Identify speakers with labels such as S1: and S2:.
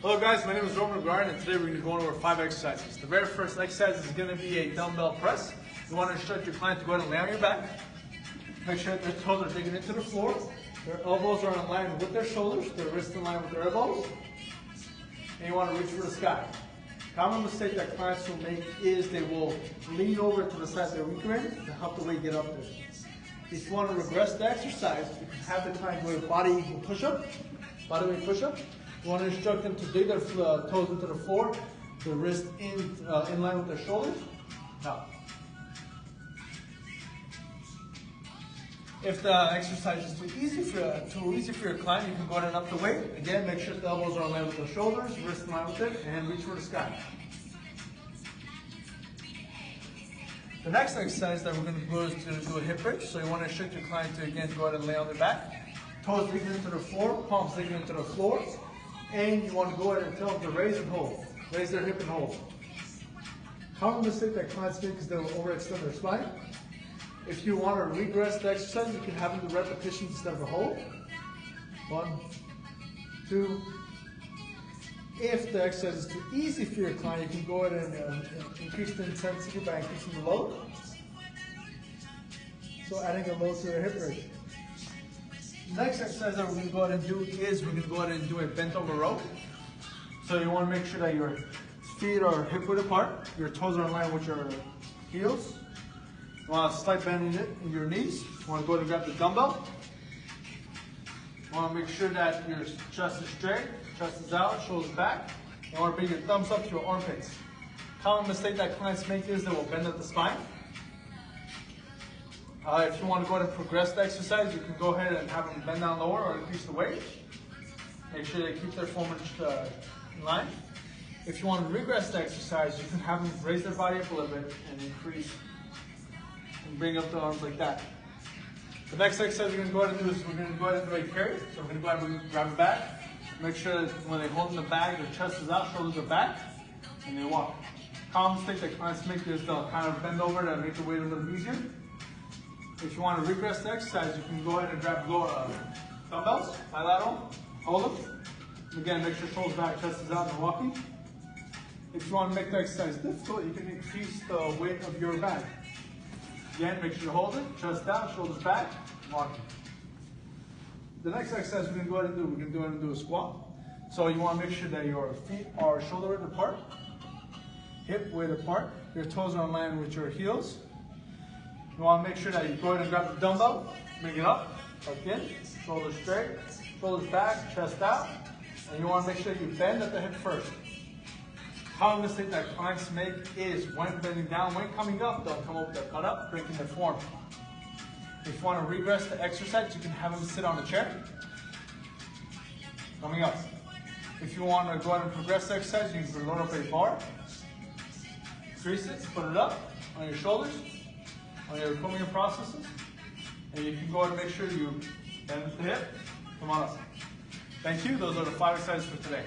S1: Hello guys, my name is Roman Garden, and today we're going to go over 5 exercises. The very first exercise is going to be a dumbbell press. You want to instruct your client to go ahead and lay on your back. Make sure that their toes are digging into the floor. Their elbows are in line with their shoulders, their wrists in line with their elbows. And you want to reach for the sky. Common mistake that clients will make is they will lean over to the side they're weaker in to help the weight get up there. If you want to regress the exercise, you can have the client do a body equal push-up, body weight push-up. You want to instruct them to dig their toes into the floor, the wrist in line with their shoulders. Now, if the exercise is too easy for your client, you can go ahead and up the weight. Again, make sure the elbows are in line with the shoulders, wrist in line with it, and reach for the sky. The next exercise that we're going to do is to do a hip bridge. So you want to instruct your client to again go ahead and lay on their back, toes digging into the floor, palms digging into the floor. And you want to go ahead and tell them to raise and hold. Raise their hip and hold. Common mistake that clients make is they'll overextend their spine. If you want to regress the exercise, you can have them do repetitions instead of a hold. 1, 2. If the exercise is too easy for your client, you can go ahead and increase the intensity by increasing the load. So adding a load to their hip bridge. Next exercise that we're going to go ahead and do is we're going to go ahead and do a bent over row. So you want to make sure that your feet are hip width apart, your toes are in line with your heels. You want a slight bend in your knees. You want to go ahead and grab the dumbbell. You want to make sure that your chest is straight, chest is out, shoulders back. You want to bring your thumbs up to your armpits. Common mistake that clients make is they will bend at the spine. If you want to go ahead and progress the exercise, you can go ahead and have them bend down lower or increase the weight. Make sure they keep their form in line. If you want to regress the exercise, you can have them raise their body up a little bit and increase and bring up the arms like that. The next exercise we're going to go ahead and do is we're going to go ahead and do a carry. So we're going to go ahead and grab a bag. Make sure that when they hold in the bag, their chest is out, shoulders are back, and they walk. Common mistake that clients make is they'll kind of bend over to make the weight a little easier. If you want to regress the exercise, you can go ahead and grab dumbbells, bilateral, hold them. Again, make sure shoulders back, chest is out, and walking. If you want to make the exercise difficult, you can increase the weight of your bag. Again, make sure you hold it, chest down, shoulders back, walking. The next exercise we're going to go ahead and do, we're going to go ahead and do a squat. So you want to make sure that your feet are shoulder width apart, hip width apart, your toes are in line with your heels. You want to make sure that you go ahead and grab the dumbbell, bring it up, tuck in, shoulders straight, shoulders back, chest out, and you want to make sure you bend at the hip first. Common mistake that clients make is when bending down, when coming up, they'll come up with their cut up, breaking their form. If you want to regress the exercise, you can have them sit on a chair, coming up. If you want to go ahead and progress the exercise, you can load up a bar, crease it, put it up on your shoulders, on your combing processes, and you can go ahead and make sure you bend at the hip. Come on up. Thank you. Those are the 5 exercises for today.